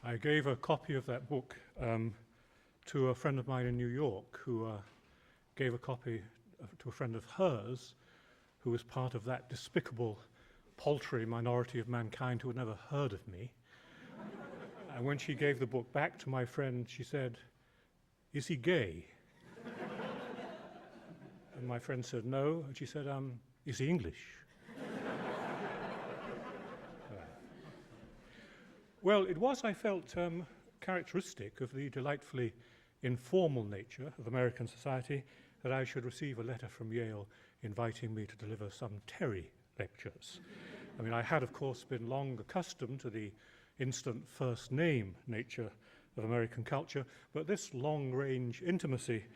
I gave a copy of that book to a friend of mine in New York who gave a copy to a friend of hers who was part of that despicable, paltry minority of mankind who had never heard of me. And when she gave the book back to my friend, she said, "Is he gay?" And my friend said, "No." And she said, "Is he English?" Well, it was, I felt, characteristic of the delightfully informal nature of American society that I should receive a letter from Yale inviting me to deliver some Terry lectures. I mean, I had, of course, been long accustomed to the instant first name nature of American culture, but this long-range intimacy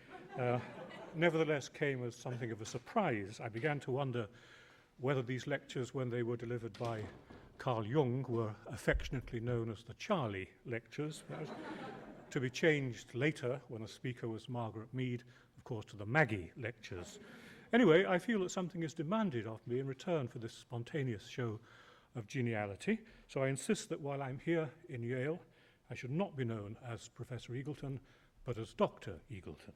nevertheless came as something of a surprise. I began to wonder whether these lectures, when they were delivered by Carl Jung, were affectionately known as the Charlie lectures, to be changed later, when the speaker was Margaret Mead, of course, to the Maggie lectures. Anyway, I feel that something is demanded of me in return for this spontaneous show of geniality, so I insist that while I'm here in Yale, I should not be known as Professor Eagleton, but as Dr. Eagleton.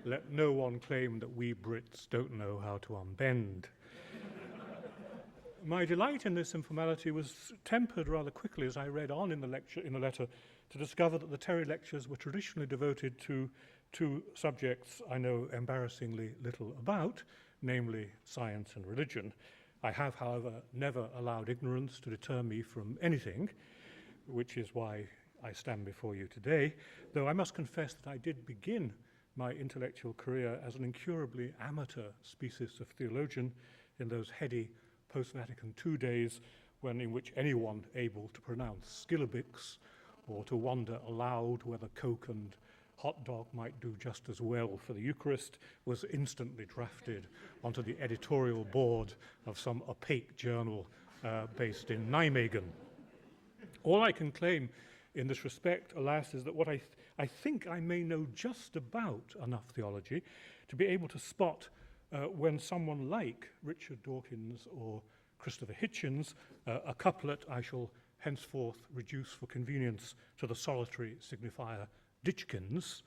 Let no one claim that we Brits don't know how to unbend. My delight in this informality was tempered rather quickly as I read on in the letter to discover that the Terry lectures were traditionally devoted to two subjects I know embarrassingly little about, namely science and religion. I have, however, never allowed ignorance to deter me from anything, which is why I stand before you today, though I must confess that I did begin my intellectual career as an incurably amateur species of theologian in those heady post-Vatican II days in which anyone able to pronounce skillibics or to wonder aloud whether Coke and hot dog might do just as well for the Eucharist was instantly drafted onto the editorial board of some opaque journal based in Nijmegen. All I can claim in this respect, alas, is that what I think I may know just about enough theology to be able to spot when someone like Richard Dawkins or Christopher Hitchens, a couplet I shall henceforth reduce for convenience to the solitary signifier Ditchkins,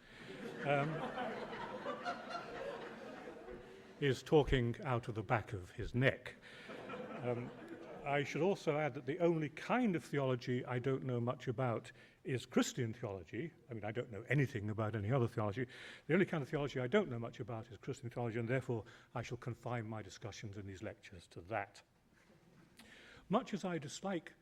is talking out of the back of his neck. I should also add that the only kind of theology I don't know much about is Christian theology. I mean, I don't know anything about any other theology. The only kind of theology I don't know much about is Christian theology, and therefore I shall confine my discussions in these lectures to that. Much as I dislike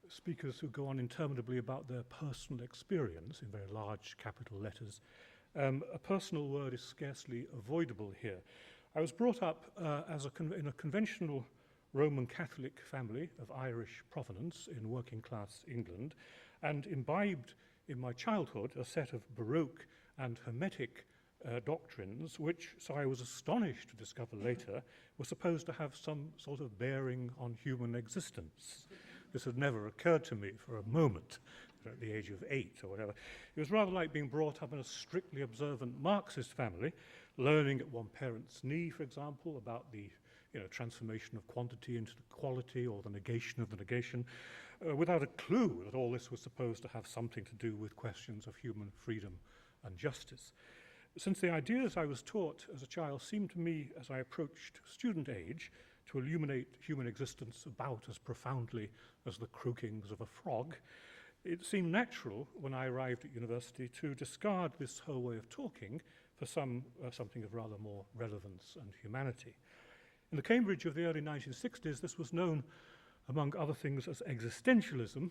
speakers who go on interminably about their personal experience in very large capital letters, a personal word is scarcely avoidable here. I was brought up in a conventional Roman Catholic family of Irish provenance in working class England, and imbibed in my childhood a set of Baroque and Hermetic doctrines which, so I was astonished to discover later, were supposed to have some sort of bearing on human existence. This had never occurred to me for a moment at the age of 8 or whatever. It was rather like being brought up in a strictly observant Marxist family, learning at one parent's knee, for example, about the transformation of quantity into the quality or the negation of the negation, without a clue that all this was supposed to have something to do with questions of human freedom and justice. Since the ideas I was taught as a child seemed to me, as I approached student age, to illuminate human existence about as profoundly as the croakings of a frog, it seemed natural, when I arrived at university, to discard this whole way of talking for something of rather more relevance and humanity. In the Cambridge of the early 1960s, this was known, among other things, as existentialism,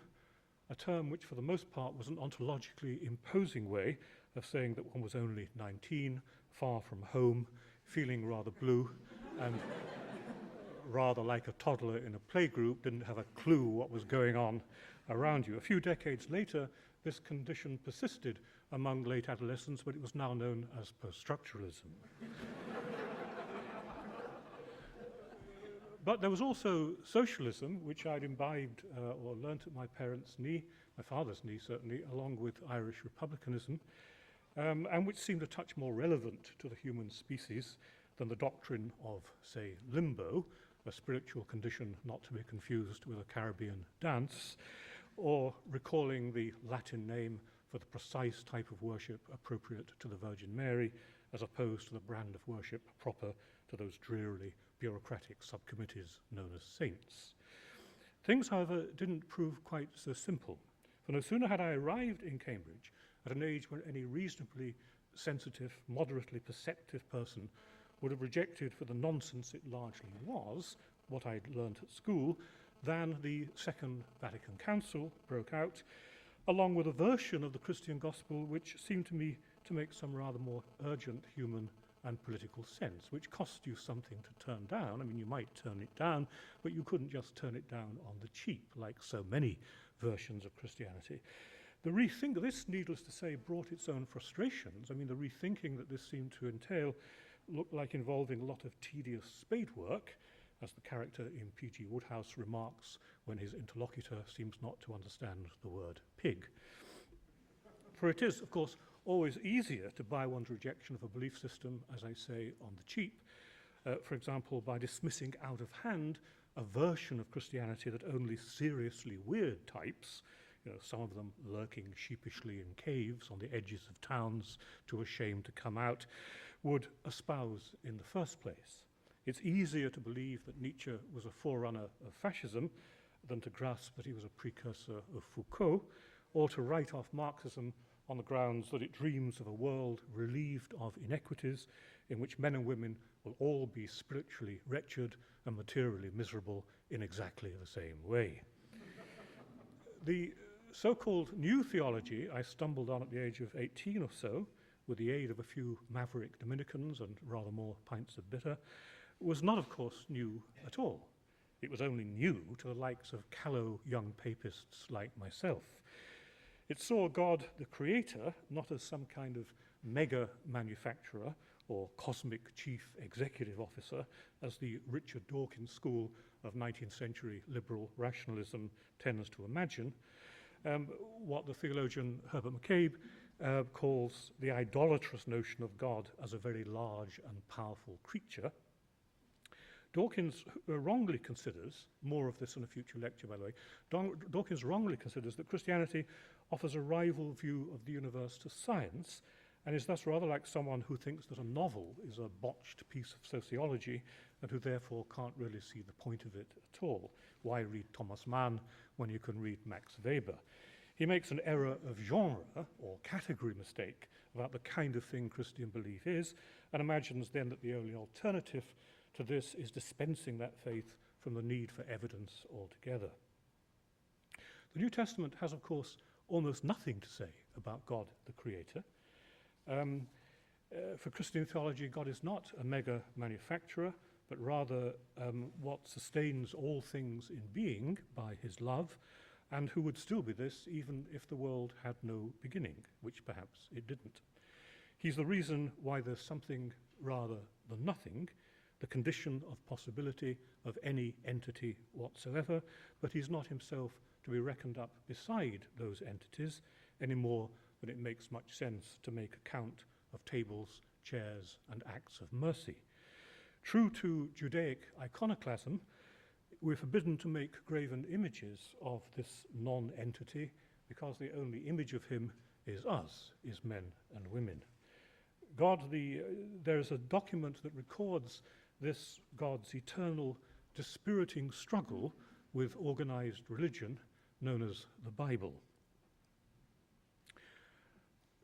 a term which for the most part was an ontologically imposing way of saying that one was only 19, far from home, feeling rather blue, and rather like a toddler in a playgroup, didn't have a clue what was going on around you. A few decades later, this condition persisted among late adolescents, but it was now known as post-structuralism. But there was also socialism, which I'd imbibed or learnt at my parents' knee, my father's knee certainly, along with Irish republicanism, and which seemed a touch more relevant to the human species than the doctrine of, say, limbo, a spiritual condition not to be confused with a Caribbean dance. or recalling the Latin name for the precise type of worship appropriate to the Virgin Mary, as opposed to the brand of worship proper to those drearily bureaucratic subcommittees known as saints. Things, however, didn't prove quite so simple, for no sooner had I arrived in Cambridge at an age when any reasonably sensitive, moderately perceptive person would have rejected for the nonsense it largely was, what I'd learnt at school, than the Second Vatican Council broke out, along with a version of the Christian gospel which seemed to me to make some rather more urgent human and political sense, which cost you something to turn down. I mean, you might turn it down, but you couldn't just turn it down on the cheap, like so many versions of Christianity. This, needless to say, brought its own frustrations. I mean, the rethinking that this seemed to entail looked like involving a lot of tedious spade work, as the character in P.G. Wodehouse remarks when his interlocutor seems not to understand the word pig. For it is, of course, always easier to buy one's rejection of a belief system, as I say, on the cheap, for example, by dismissing out of hand a version of Christianity that only seriously weird types, some of them lurking sheepishly in caves on the edges of towns too ashamed to come out, would espouse in the first place. It's easier to believe that Nietzsche was a forerunner of fascism than to grasp that he was a precursor of Foucault, or to write off Marxism on the grounds that it dreams of a world relieved of inequities in which men and women will all be spiritually wretched and materially miserable in exactly the same way. The so-called new theology I stumbled on at the age of 18 or so, with the aid of a few maverick Dominicans and rather more pints of bitter, was not, of course, new at all. It was only new to the likes of callow young papists like myself. It saw God, the creator, not as some kind of mega manufacturer or cosmic chief executive officer, as the Richard Dawkins school of 19th century liberal rationalism tends to imagine, what the theologian Herbert McCabe calls the idolatrous notion of God as a very large and powerful creature. Dawkins wrongly considers, more of this in a future lecture by the way, Dawkins wrongly considers that Christianity offers a rival view of the universe to science, and is thus rather like someone who thinks that a novel is a botched piece of sociology and who therefore can't really see the point of it at all. Why read Thomas Mann when you can read Max Weber? He makes an error of genre or category mistake about the kind of thing Christian belief is, and imagines then that the only alternative to this is dispensing that faith from the need for evidence altogether. The New Testament has, of course, almost nothing to say about God the Creator. For Christian theology, God is not a mega manufacturer, but rather what sustains all things in being by his love, and who would still be this even if the world had no beginning, which perhaps it didn't. He's the reason why there's something rather than nothing, the condition of possibility of any entity whatsoever, but he's not himself to be reckoned up beside those entities any more than it makes much sense to make account of tables, chairs, and acts of mercy. True to Judaic iconoclasm, we're forbidden to make graven images of this non-entity because the only image of him is us, is men and women. There is a document that records this God's eternal, dispiriting struggle with organized religion known as the Bible.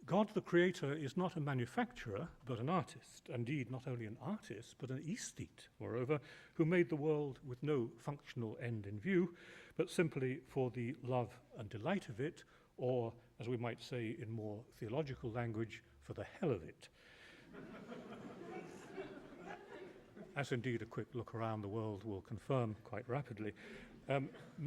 God the Creator is not a manufacturer, but an artist. Indeed, not only an artist, but an aesthete, moreover, who made the world with no functional end in view, but simply for the love and delight of it, or, as we might say in more theological language, for the hell of it. As indeed a quick look around the world will confirm quite rapidly,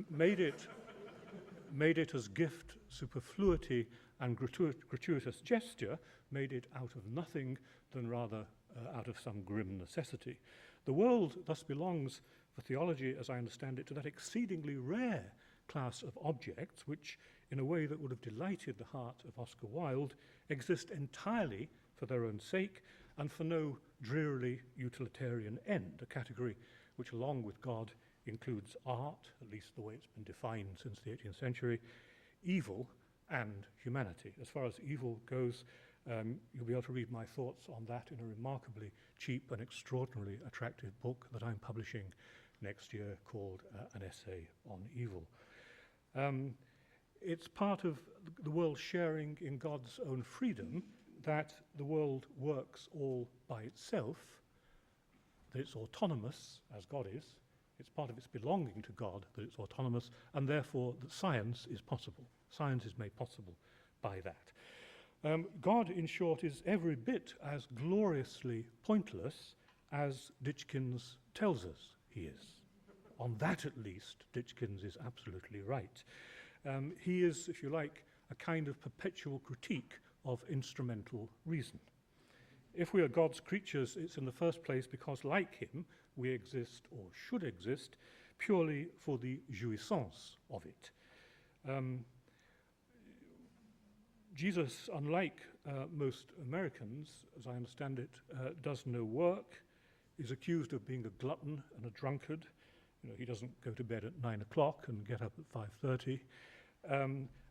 made it as gift, superfluity, and gratuitous gesture, made it out of nothing than rather out of some grim necessity. The world thus belongs, for theology as I understand it, to that exceedingly rare class of objects which, in a way that would have delighted the heart of Oscar Wilde, exist entirely for their own sake and for no drearily utilitarian end, a category which, along with God, includes art, at least the way it's been defined since the 18th century, evil, and humanity. As far as evil goes, you'll be able to read my thoughts on that in a remarkably cheap and extraordinarily attractive book that I'm publishing next year called An Essay on Evil. It's part of the world sharing in God's own freedom that the world works all by itself, that it's autonomous, as God is. It's part of its belonging to God that it's autonomous, and therefore that science is possible. Science is made possible by that. God, in short, is every bit as gloriously pointless as Ditchkins tells us he is. On that, at least, Ditchkins is absolutely right. He is, if you like, a kind of perpetual critique of instrumental reason. If we are God's creatures, it's in the first place because, like him, we exist, or should exist, purely for the jouissance of it. Jesus, unlike most Americans, as I understand it, does no work, is accused of being a glutton and a drunkard. You know, he doesn't go to bed at 9 o'clock and get up at 5:30.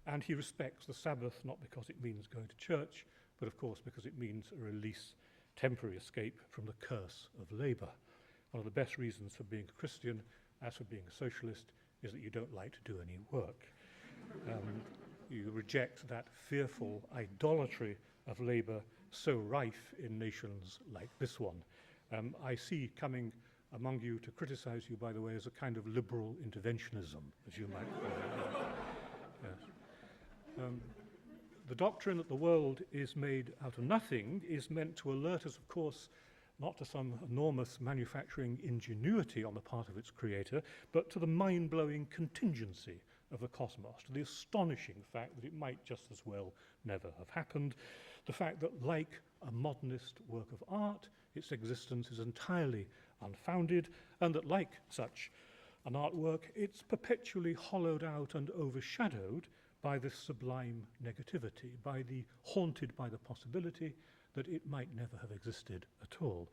And he respects the Sabbath, not because it means going to church, but of course because it means a release, temporary escape from the curse of labor. One of the best reasons for being a Christian, as for being a socialist, is that you don't like to do any work. You reject that fearful idolatry of labor so rife in nations like this one. I see coming among you to criticize you, by the way, as a kind of liberal interventionism, as you might call it. Yes. The doctrine that the world is made out of nothing is meant to alert us, of course, not to some enormous manufacturing ingenuity on the part of its creator, but to the mind-blowing contingency of the cosmos, to the astonishing fact that it might just as well never have happened, the fact that, like a modernist work of art, its existence is entirely unfounded, and that, like such an artwork, it's perpetually hollowed out and overshadowed by this sublime negativity, haunted by the possibility that it might never have existed at all.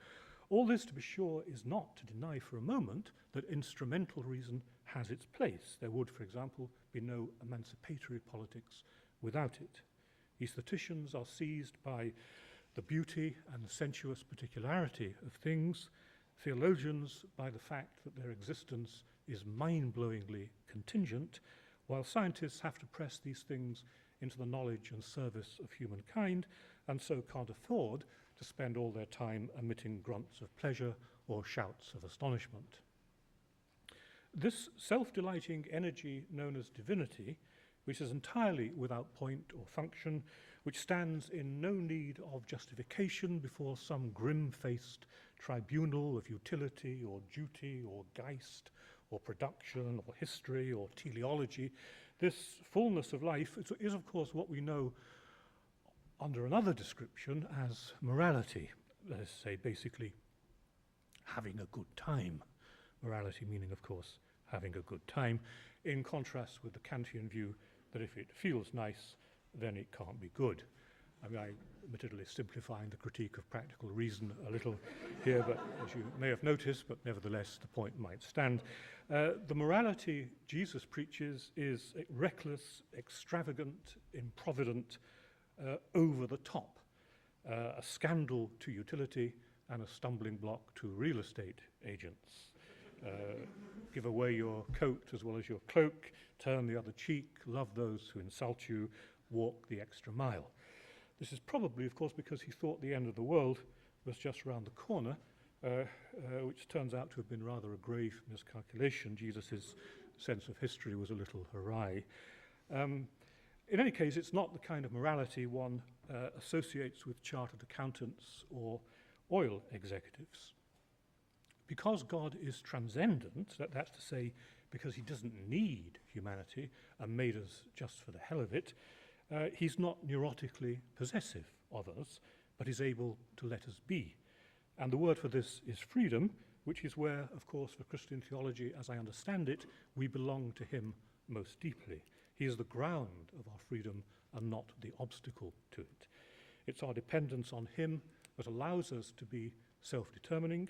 All this, to be sure, is not to deny for a moment that instrumental reason has its place. There would, for example, be no emancipatory politics without it. Aestheticians are seized by the beauty and sensuous particularity of things, theologians by the fact that their existence is mind-blowingly contingent, while scientists have to press these things into the knowledge and service of humankind, and so can't afford to spend all their time emitting grunts of pleasure or shouts of astonishment. This self-delighting energy known as divinity, which is entirely without point or function, which stands in no need of justification before some grim-faced tribunal of utility or duty or Geist or production or history or teleology, this fullness of life is of course what we know under another description as morality, that is to say, basically having a good time. Morality meaning, of course, having a good time, in contrast with the Kantian view that if it feels nice, then it can't be good. I mean, I'm admittedly simplifying the critique of practical reason a little here, but as you may have noticed, but nevertheless the point might stand. The morality Jesus preaches is reckless, extravagant, improvident, over the top, a scandal to utility and a stumbling block to real estate agents. Give away your coat as well as your cloak, turn the other cheek, love those who insult you, walk the extra mile. This is probably, of course, because he thought the end of the world was just round the corner, which turns out to have been rather a grave miscalculation. Jesus' sense of history was a little awry. In any case, it's not the kind of morality one associates with chartered accountants or oil executives. Because God is transcendent, that's to say, because he doesn't need humanity and made us just for the hell of it, he's not neurotically possessive of us, but is able to let us be. And the word for this is freedom, which is where, of course, for Christian theology, as I understand it, we belong to him most deeply. He is the ground of our freedom and not the obstacle to it. It's our dependence on him that allows us to be self-determining,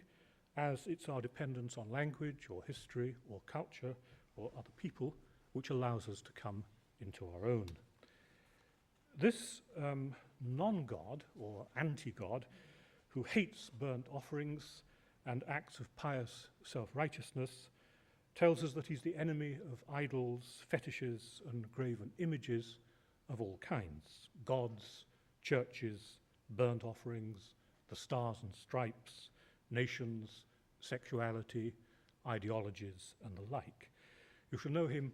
as it's our dependence on language or history or culture or other people which allows us to come into our own. This non-God or anti-God who hates burnt offerings and acts of pious self-righteousness tells us that he's the enemy of idols, fetishes, and graven images of all kinds, gods, churches, burnt offerings, the stars and stripes, nations, sexuality, ideologies, and the like. You shall know him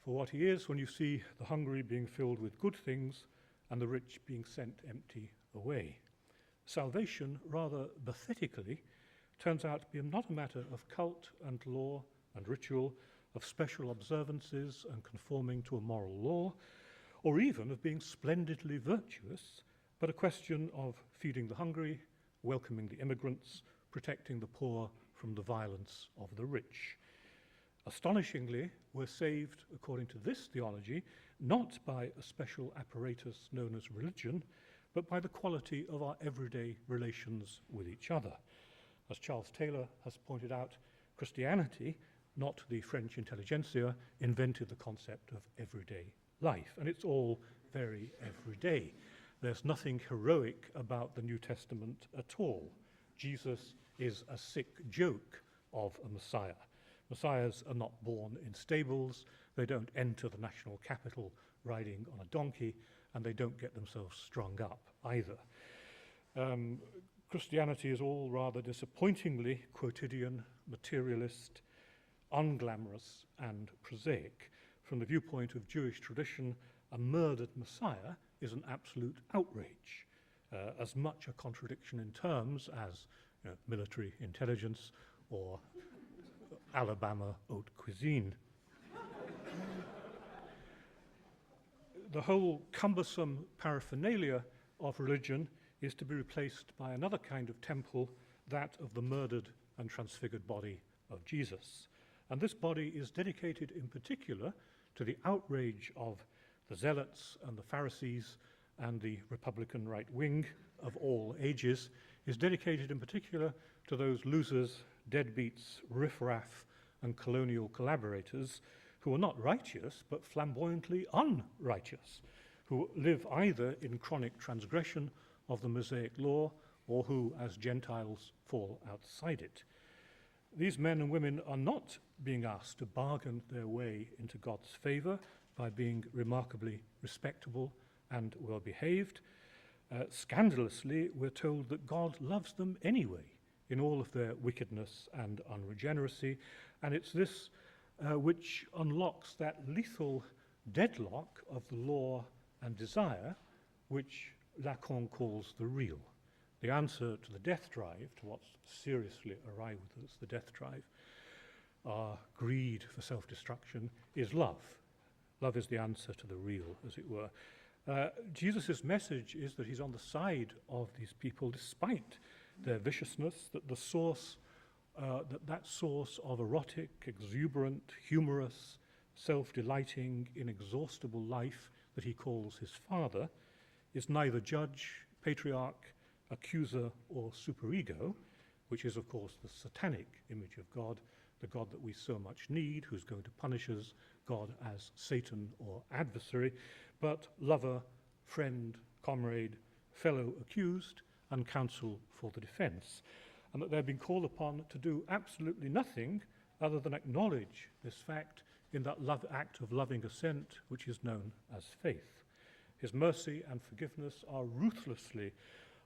for what he is when you see the hungry being filled with good things and the rich being sent empty away. Salvation, rather pathetically, turns out to be not a matter of cult and law and ritual, of special observances and conforming to a moral law, or even of being splendidly virtuous, but a question of feeding the hungry, welcoming the immigrants, protecting the poor from the violence of the rich. Astonishingly, we're saved, according to this theology, not by a special apparatus known as religion, but by the quality of our everyday relations with each other. As Charles Taylor has pointed out, Christianity, not the French intelligentsia, invented the concept of everyday life, and it's all very everyday. There's nothing heroic about the New Testament at all. Jesus is a sick joke of a Messiah. Messiahs are not born in stables, they don't enter the national capital riding on a donkey, and they don't get themselves strung up either. Christianity is all rather disappointingly quotidian, materialist, unglamorous, and prosaic. From the viewpoint of Jewish tradition, a murdered Messiah is an absolute outrage, as much a contradiction in terms as military intelligence or Alabama haute cuisine. The whole cumbersome paraphernalia of religion is to be replaced by another kind of temple, that of the murdered and transfigured body of Jesus. And this body is dedicated in particular to the outrage of the Zealots and the Pharisees and the Republican right wing of all ages, is dedicated in particular to those losers, deadbeats, riffraff, and colonial collaborators who are not righteous but flamboyantly unrighteous, who live either in chronic transgression of the Mosaic law or who, as Gentiles, fall outside it. These men and women are not being asked to bargain their way into God's favor by being remarkably respectable and well-behaved. Scandalously, we're told that God loves them anyway in all of their wickedness and unregeneracy, and it's this which unlocks that lethal deadlock of the law and desire, which Lacan calls the real. The answer to the death drive, to what's seriously awry with us, the death drive, our greed for self-destruction, is love. Love is the answer to the real, as it were. Jesus' message is that he's on the side of these people despite their viciousness, that the source, that source of erotic, exuberant, humorous, self-delighting, inexhaustible life that he calls his Father is neither judge, patriarch, accuser, or superego, which is, of course, the satanic image of God, the God that we so much need, who's going to punish us, God as Satan or adversary, but lover, friend, comrade, fellow accused, and counsel for the defense, and that they're being called upon to do absolutely nothing other than acknowledge this fact in that act of loving assent which is known as faith. His mercy and forgiveness are ruthlessly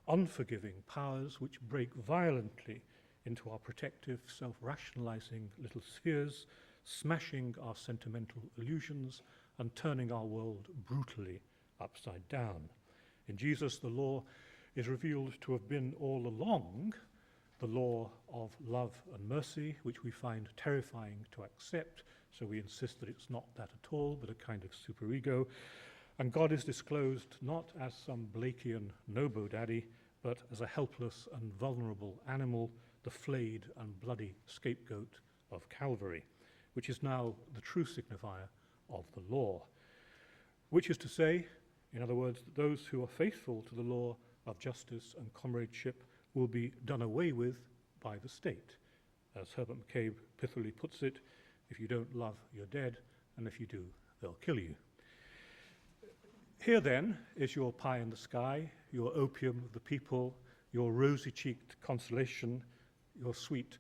unforgiving powers which break violently into our protective, self-rationalizing little spheres, smashing our sentimental illusions and turning our world brutally upside down. In Jesus, the law is revealed to have been all along the law of love and mercy, which we find terrifying to accept, so we insist that it's not that at all, but a kind of superego. And God is disclosed not as some Blakean nobo-daddy, but as a helpless and vulnerable animal, the flayed and bloody scapegoat of Calvary, which is now the true signifier of the law. Which is to say, in other words, that those who are faithful to the law of justice and comradeship will be done away with by the state. As Herbert McCabe pithily puts it, if you don't love, you're dead, and if you do, they'll kill you. Here then is your pie in the sky, your opium of the people, your rosy-cheeked consolation, your sweet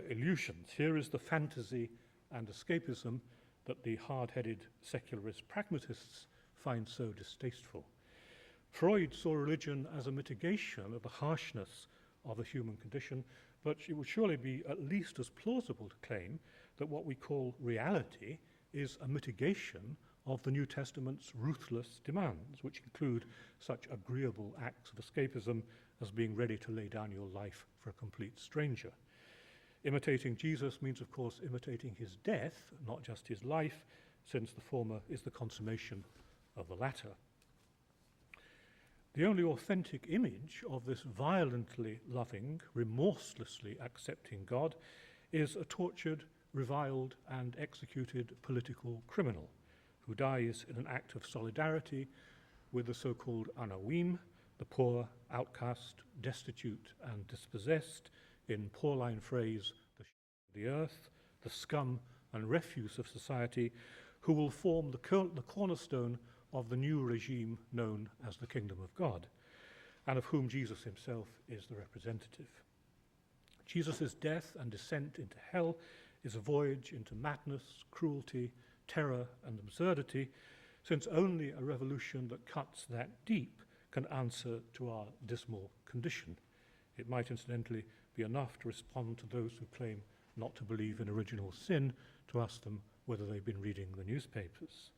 illusions. Here is the fantasy and escapism that the hard-headed secularist pragmatists find so distasteful. Freud saw religion as a mitigation of the harshness of the human condition, but it would surely be at least as plausible to claim that what we call reality is a mitigation of the New Testament's ruthless demands, which include such agreeable acts of escapism as being ready to lay down your life for a complete stranger. Imitating Jesus means, of course, imitating his death, not just his life, since the former is the consummation of the latter. The only authentic image of this violently loving, remorselessly accepting God is a tortured, reviled, and executed political criminal who dies in an act of solidarity with the so-called anawim, the poor, outcast, destitute, and dispossessed, in Pauline phrase, the earth, the scum and refuse of society, who will form the cornerstone of the new regime known as the Kingdom of God, and of whom Jesus himself is the representative. Jesus' death and descent into hell is a voyage into madness, cruelty, terror, and absurdity, since only a revolution that cuts that deep can answer to our dismal condition. It might incidentally be enough to respond to those who claim not to believe in original sin, to ask them whether they've been reading the newspapers.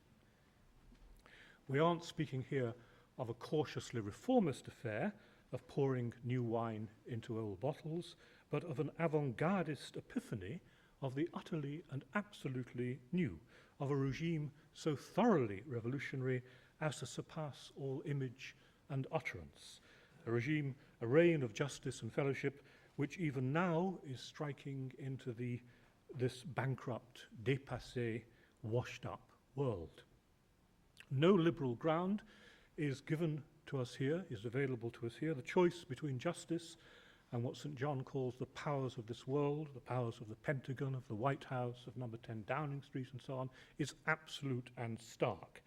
We aren't speaking here of a cautiously reformist affair of pouring new wine into old bottles, but of an avant-gardist epiphany of the utterly and absolutely new, of a regime so thoroughly revolutionary as to surpass all image and utterance, a regime, a reign of justice and fellowship, which even now is striking into this bankrupt, dépassé, washed-up world. No liberal ground is given to us here, is available to us here. The choice between justice and what St. John calls the powers of this world, the powers of the Pentagon, of the White House, of number 10 Downing Street, and so on, is absolute and stark.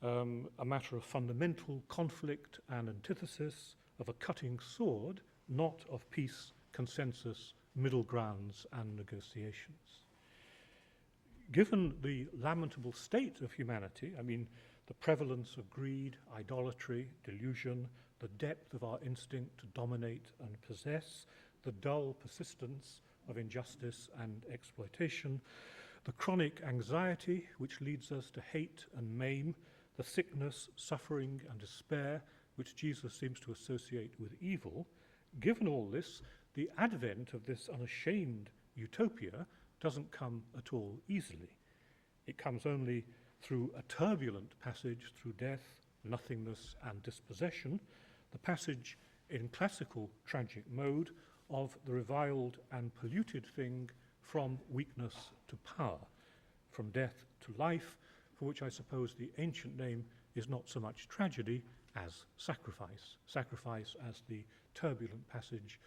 A matter of fundamental conflict and antithesis, of a cutting sword, not of peace, consensus, middle grounds, and negotiations. Given the lamentable state of humanity, I mean, the prevalence of greed, idolatry, delusion, the depth of our instinct to dominate and possess, the dull persistence of injustice and exploitation, the chronic anxiety which leads us to hate and maim, the sickness, suffering, and despair which Jesus seems to associate with evil, given all this, the advent of this unashamed utopia doesn't come at all easily. It comes only through a turbulent passage through death, nothingness, and dispossession, the passage in classical tragic mode of the reviled and polluted thing from weakness to power, from death to life, for which I suppose the ancient name is not so much tragedy as sacrifice. Sacrifice as the turbulent passage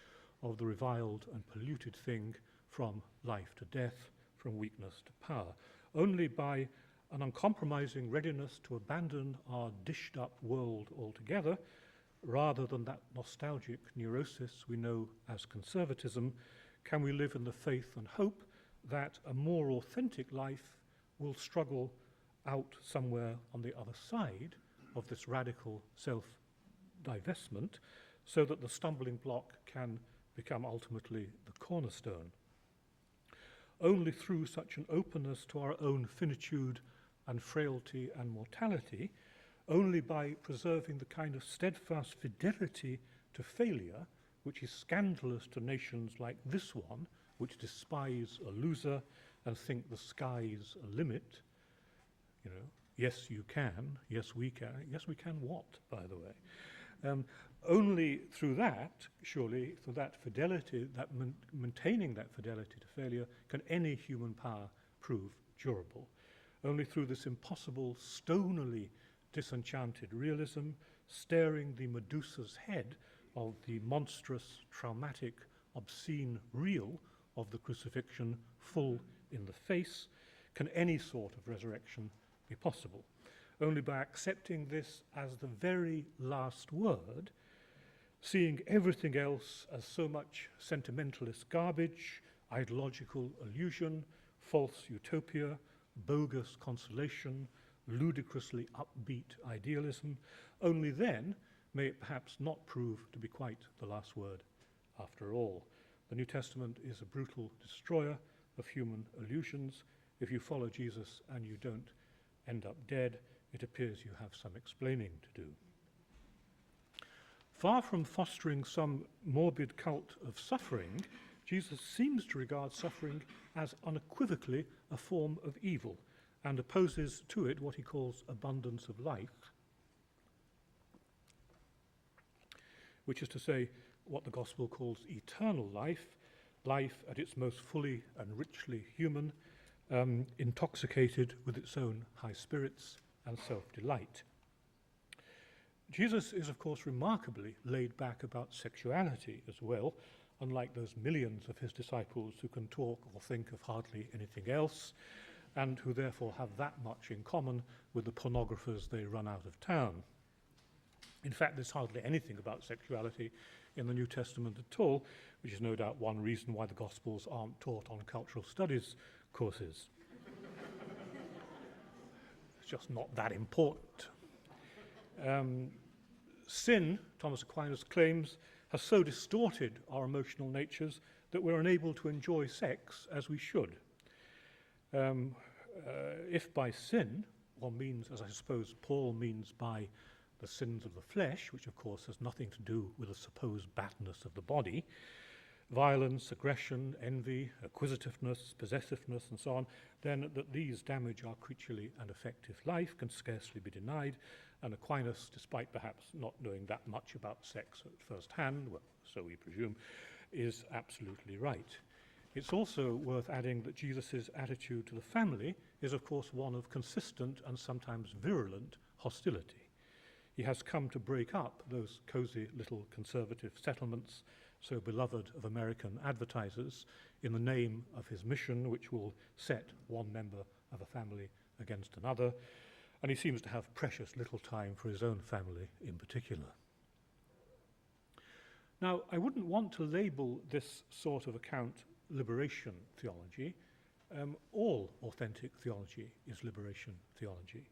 of the reviled and polluted thing from life to death, from weakness to power. Only by an uncompromising readiness to abandon our dished-up world altogether, rather than that nostalgic neurosis we know as conservatism, can we live in the faith and hope that a more authentic life will struggle out somewhere on the other side of this radical self-divestment, so that the stumbling block can become ultimately the cornerstone. Only through such an openness to our own finitude and frailty and mortality, only by preserving the kind of steadfast fidelity to failure which is scandalous to nations like this one, which despise a loser and think the sky's a limit. You know, yes, you can, yes, we can. Yes, we can what, by the way? Only through that, surely, through that fidelity, that maintaining that fidelity to failure, can any human power prove durable. Only through this impossible, stonily disenchanted realism, staring the Medusa's head of the monstrous, traumatic, obscene real of the crucifixion full in the face, can any sort of resurrection be possible. Only by accepting this as the very last word, seeing everything else as so much sentimentalist garbage, ideological illusion, false utopia, bogus consolation, ludicrously upbeat idealism, only then may it perhaps not prove to be quite the last word after all. The New Testament is a brutal destroyer of human illusions. If you follow Jesus and you don't end up dead, it appears you have some explaining to do. Far from fostering some morbid cult of suffering, Jesus seems to regard suffering as unequivocally a form of evil and opposes to it what he calls abundance of life, which is to say what the gospel calls eternal life, life at its most fully and richly human, intoxicated with its own high spirits and self-delight. Jesus is, of course, remarkably laid back about sexuality as well, unlike those millions of his disciples who can talk or think of hardly anything else, and who therefore have that much in common with the pornographers they run out of town. In fact, there's hardly anything about sexuality in the New Testament at all, which is no doubt one reason why the Gospels aren't taught on cultural studies courses. It's just not that important. Sin, Thomas Aquinas claims, has so distorted our emotional natures that we're unable to enjoy sex as we should. If by sin one means, as I suppose Paul means by the sins of the flesh, which of course has nothing to do with the supposed badness of the body, violence, aggression, envy, acquisitiveness, possessiveness, and so on, then that these damage our creaturely and affective life can scarcely be denied, and Aquinas, despite perhaps not knowing that much about sex at first hand, well, so we presume, is absolutely right. It's also worth adding that Jesus' attitude to the family is, of course, one of consistent and sometimes virulent hostility. He has come to break up those cosy little conservative settlements so beloved of American advertisers in the name of his mission, which will set one member of a family against another, and he seems to have precious little time for his own family in particular. Now, I wouldn't want to label this sort of account liberation theology. All authentic theology is liberation theology.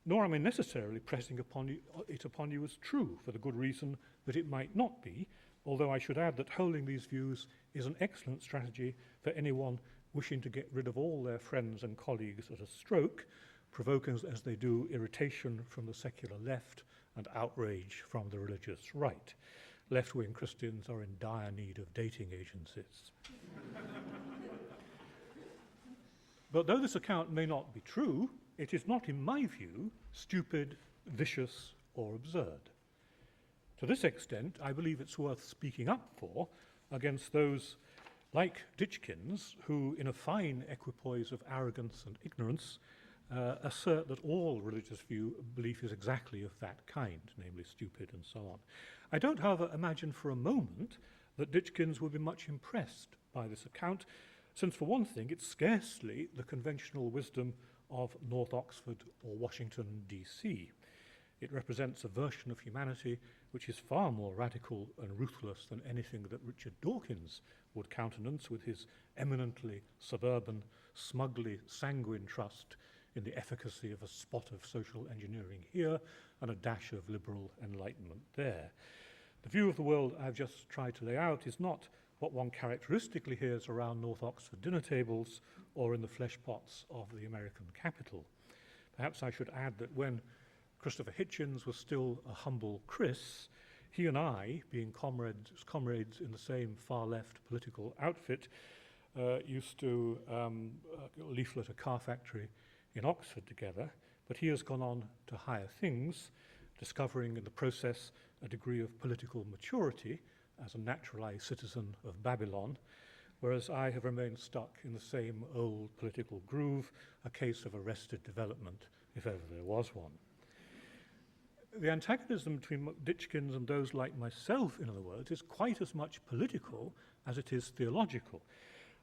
Nor am I necessarily pressing it upon you as true, for the good reason that it might not be, although I should add that holding these views is an excellent strategy for anyone wishing to get rid of all their friends and colleagues at a stroke, provoking as they do irritation from the secular left and outrage from the religious right. Left-wing Christians are in dire need of dating agencies. But though this account may not be true, it is not, in my view, stupid, vicious, or absurd. To this extent, I believe it's worth speaking up for against those like Ditchkins, who, in a fine equipoise of arrogance and ignorance, assert that all religious belief is exactly of that kind, namely stupid and so on. I don't, however, imagine for a moment that Ditchkins would be much impressed by this account, since, for one thing, it's scarcely the conventional wisdom of North Oxford or Washington, D.C. It represents a version of humanity which is far more radical and ruthless than anything that Richard Dawkins would countenance with his eminently suburban, smugly sanguine trust in the efficacy of a spot of social engineering here and a dash of liberal enlightenment there. The view of the world I've just tried to lay out is not what one characteristically hears around North Oxford dinner tables or in the flesh pots of the American capital. Perhaps I should add that when Christopher Hitchens was still a humble Chris, he and I, being comrades in the same far-left political outfit, used to leaflet a car factory in Oxford together, but he has gone on to higher things, discovering in the process a degree of political maturity as a naturalized citizen of Babylon, whereas I have remained stuck in the same old political groove, a case of arrested development, if ever there was one. The antagonism between Ditchkins and those like myself, in other words, is quite as much political as it is theological.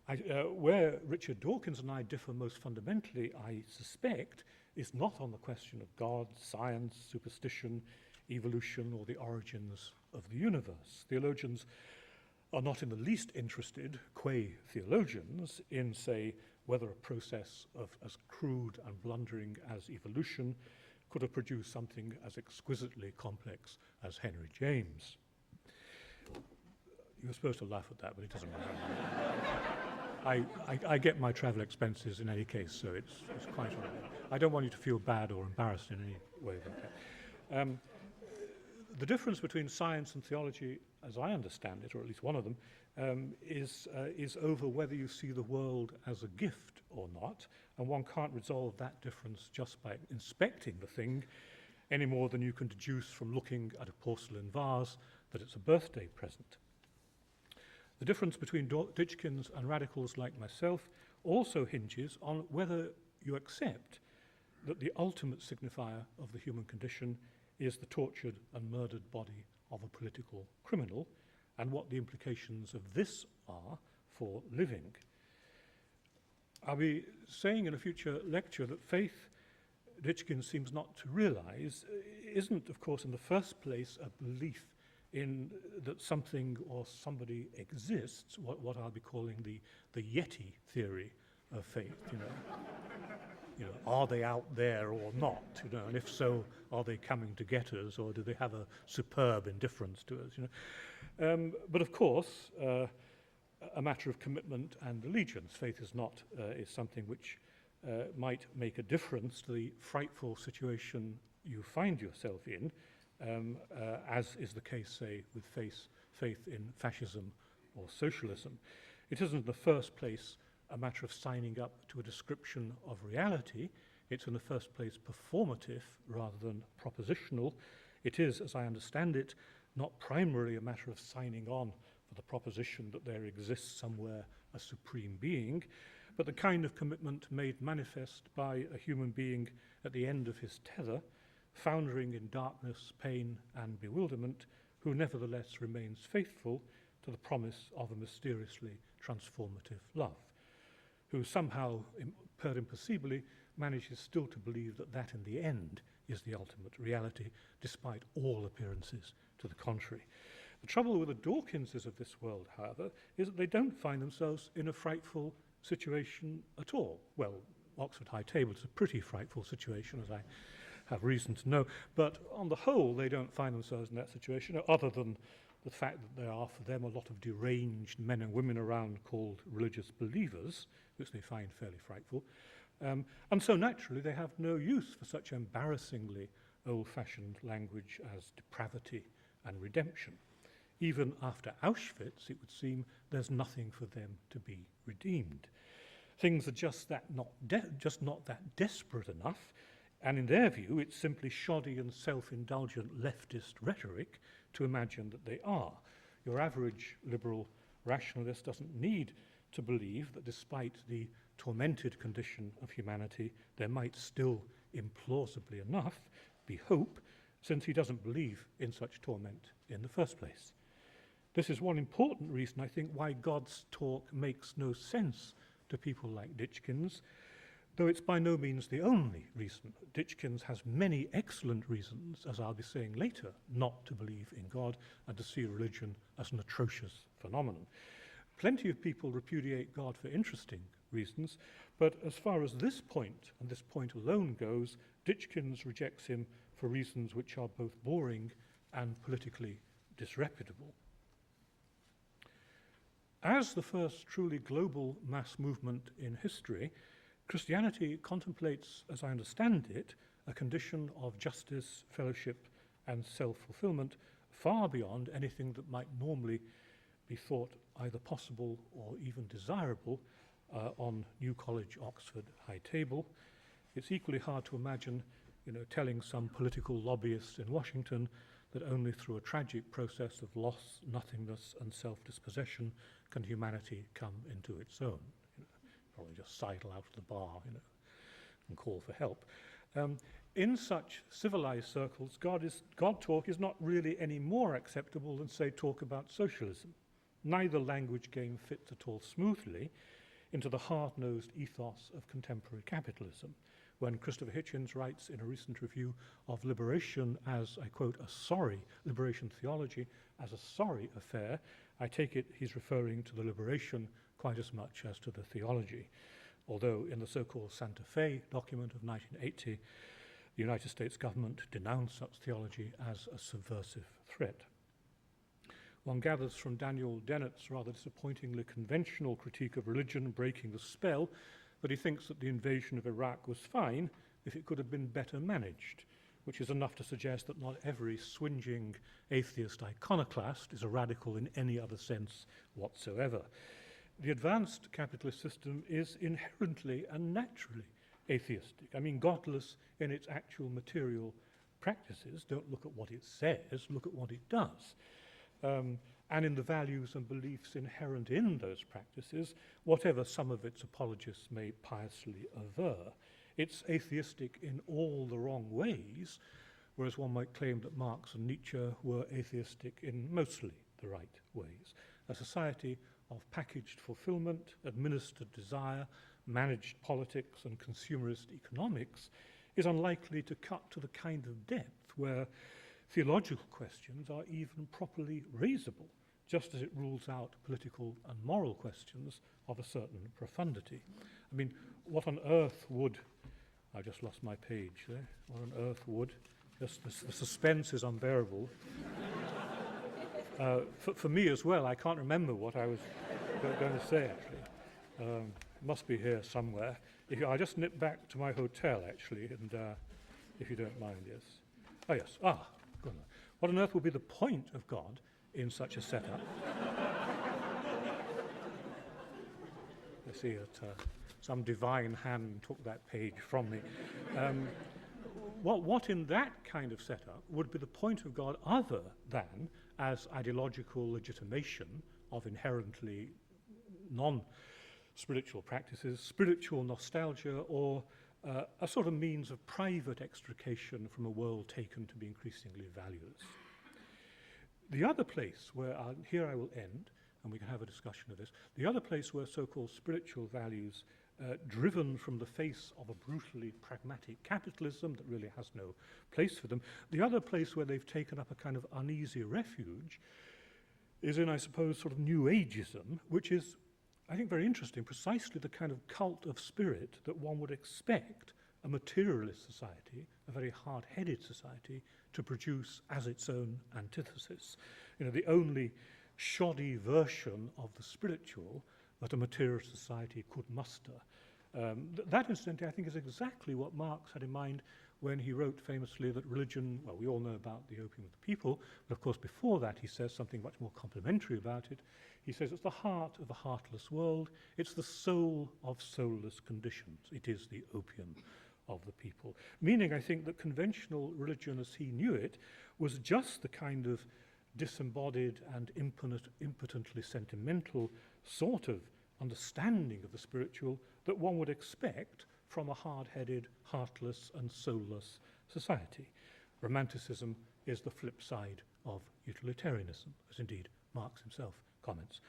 Where Richard Dawkins and I differ most fundamentally, I suspect, is not on the question of God, science, superstition, evolution, or the origins of the universe. Theologians are not in the least interested, qua theologians, in, say, whether a process as crude and blundering as evolution could have produced something as exquisitely complex as Henry James. You're supposed to laugh at that, but it doesn't matter. I get my travel expenses in any case, so it's quite all right. I don't want you to feel bad or embarrassed in any way about that. The difference between science and theology, as I understand it, or at least one of them, is over whether you see the world as a gift or not, and one can't resolve that difference just by inspecting the thing any more than you can deduce from looking at a porcelain vase that it's a birthday present. The difference between Ditchkins and radicals like myself also hinges on whether you accept that the ultimate signifier of the human condition is the tortured and murdered body of a political criminal, and what the implications of this are for living. I'll be saying in a future lecture that faith, Ditchkins seems not to realize, isn't, of course, in the first place a belief in that something or somebody exists, what I'll be calling the Yeti theory of faith, you know, are they out there or not, and if so, are they coming to get us, or do they have a superb indifference to us, but of course, a matter of commitment and allegiance. Faith is not, is something which might make a difference to the frightful situation you find yourself in, as is the case, say, with faith in fascism or socialism. It isn't in the first place a matter of signing up to a description of reality. It's in the first place performative rather than propositional. It is, as I understand it, not primarily a matter of signing on for the proposition that there exists somewhere a supreme being, but the kind of commitment made manifest by a human being at the end of his tether, foundering in darkness, pain, and bewilderment, who nevertheless remains faithful to the promise of a mysteriously transformative love, who somehow, per impossibly, manages still to believe that that in the end is the ultimate reality, despite all appearances to the contrary. The trouble with the Dawkinses of this world, however, is that they don't find themselves in a frightful situation at all. Well, Oxford High Table is a pretty frightful situation, as I have reason to know, but on the whole they don't find themselves in that situation, other than the fact that there are for them a lot of deranged men and women around called religious believers, which they find fairly frightful, and so naturally they have no use for such embarrassingly old-fashioned language as depravity and redemption. Even after Auschwitz, it would seem, there's nothing for them to be redeemed. Things are just not that desperate enough, and in their view, it's simply shoddy and self-indulgent leftist rhetoric to imagine that they are. Your average liberal rationalist doesn't need to believe that despite the tormented condition of humanity, there might still, implausibly enough, be hope, since he doesn't believe in such torment in the first place. This is one important reason, I think, why God's talk makes no sense to people like Ditchkins, though it's by no means the only reason. Ditchkins has many excellent reasons, as I'll be saying later, not to believe in God and to see religion as an atrocious phenomenon. Plenty of people repudiate God for interesting reasons, but as far as this point, and this point alone goes, Ditchkins rejects him for reasons which are both boring and politically disreputable. As the first truly global mass movement in history, Christianity contemplates, as I understand it, a condition of justice, fellowship, and self-fulfillment far beyond anything that might normally be thought either possible or even desirable on New College, Oxford High Table. It's equally hard to imagine, telling some political lobbyist in Washington that only through a tragic process of loss, nothingness, and self-dispossession can humanity come into its own. Probably just sidle out of the bar, and call for help. In such civilized circles, God talk is not really any more acceptable than, say, talk about socialism. neither language game fits at all smoothly into the hard-nosed ethos of contemporary capitalism. When Christopher Hitchens writes in a recent review of liberation as, I quote, liberation theology as a sorry affair, I take it he's referring to the liberation quite as much as to the theology. Although in the so-called Santa Fe document of 1980, the United States government denounced such theology as a subversive threat. One gathers from Daniel Dennett's rather disappointingly conventional critique of religion breaking the spell that he thinks that the invasion of Iraq was fine if it could have been better managed, which is enough to suggest that not every swinging atheist iconoclast is a radical in any other sense whatsoever. The advanced capitalist system is inherently and naturally atheistic. I mean, godless in its actual material practices. Don't look at what it says, look at what it does. And in the values and beliefs inherent in those practices, whatever some of its apologists may piously aver. It's atheistic in all the wrong ways, whereas one might claim that Marx and Nietzsche were atheistic in mostly the right ways. A society of packaged fulfillment, administered desire, managed politics, and consumerist economics is unlikely to cut to the kind of depth where theological questions are even properly raisable, just as it rules out political and moral questions of a certain profundity. I mean, what on earth would, I just lost my page there, what on earth would, just the suspense is unbearable. For me as well, I can't remember what I was going to say actually. It must be here somewhere. I'll just nip back to my hotel actually, and if you don't mind, yes. Oh yes, good. What on earth would be the point of God in such a setup? I see that some divine hand took that page from me. What in that kind of setup would be the point of God other than as ideological legitimation of inherently non-spiritual practices, spiritual nostalgia, or a sort of means of private extrication from a world taken to be increasingly valueless? The other place where, here I will end, and we can have a discussion of this, the other place where so-called spiritual values driven from the face of a brutally pragmatic capitalism that really has no place for them, the other place where they've taken up a kind of uneasy refuge is in, I suppose, sort of New Ageism, which is, I think, very interesting, precisely the kind of cult of spirit that one would expect a materialist society, a very hard-headed society, to produce as its own antithesis. You know, the only shoddy version of the spiritual that a materialist society could muster. That, incidentally, I think is exactly what Marx had in mind when he wrote famously that religion, well, we all know about the opium of the people, but of course before that he says something much more complimentary about it. He says it's the heart of the heartless world, it's the soul of soulless conditions, it is the opium of the people. Meaning, I think, that conventional religion as he knew it was just the kind of disembodied and impotently sentimental sort of understanding of the spiritual that one would expect from a hard-headed, heartless and soulless society. Romanticism is the flip side of utilitarianism, as indeed Marx himself comments.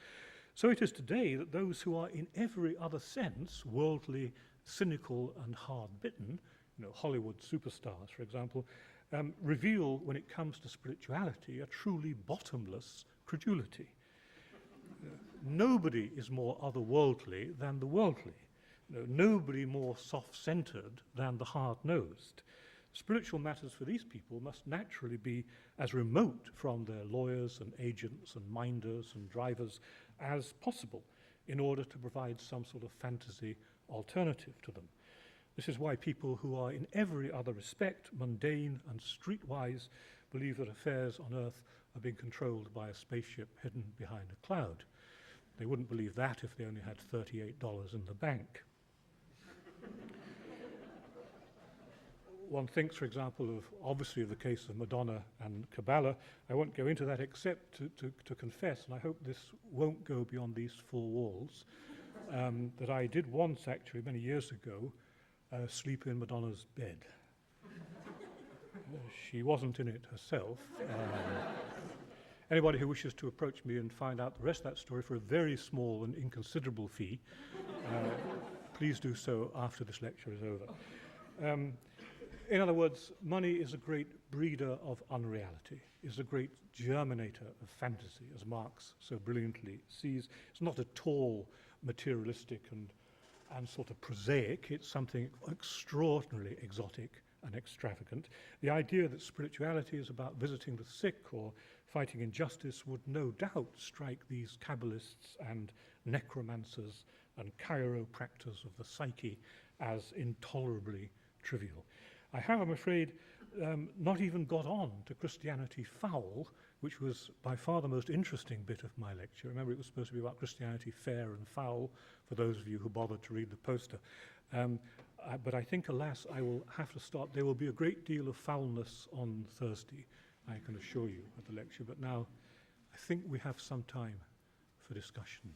So it is today that those who are in every other sense worldly, cynical and hard-bitten, you know, Hollywood superstars, for example, reveal, when it comes to spirituality, a truly bottomless credulity. Nobody is more otherworldly than the worldly. Nobody more soft-centered than the hard-nosed. Spiritual matters for these people must naturally be as remote from their lawyers and agents and minders and drivers as possible in order to provide some sort of fantasy alternative to them. This is why people who are in every other respect mundane and streetwise believe that affairs on earth are being controlled by a spaceship hidden behind a cloud. They wouldn't believe that if they only had $38 in the bank. One thinks, for example, of obviously the case of Madonna and Kabbalah. I won't go into that except to confess, and I hope this won't go beyond these four walls, that I did once, actually, many years ago, sleep in Madonna's bed. She wasn't in it herself. Anybody who wishes to approach me and find out the rest of that story for a very small and inconsiderable fee, please do so after this lecture is over. In other words, money is a great breeder of unreality, is a great germinator of fantasy, as Marx so brilliantly sees. It's not at all materialistic and sort of prosaic. It's something extraordinarily exotic and extravagant. The idea that spirituality is about visiting the sick or fighting injustice would no doubt strike these Kabbalists and necromancers and chiropractors of the psyche as intolerably trivial. I have, I'm afraid, not even got on to Christianity Foul, which was by far the most interesting bit of my lecture. Remember, it was supposed to be about Christianity Fair and Foul, for those of you who bothered to read the poster. But I think, alas, I will have to stop. There will be a great deal of foulness on Thursday, I can assure you, at the lecture. But now I think we have some time for discussion.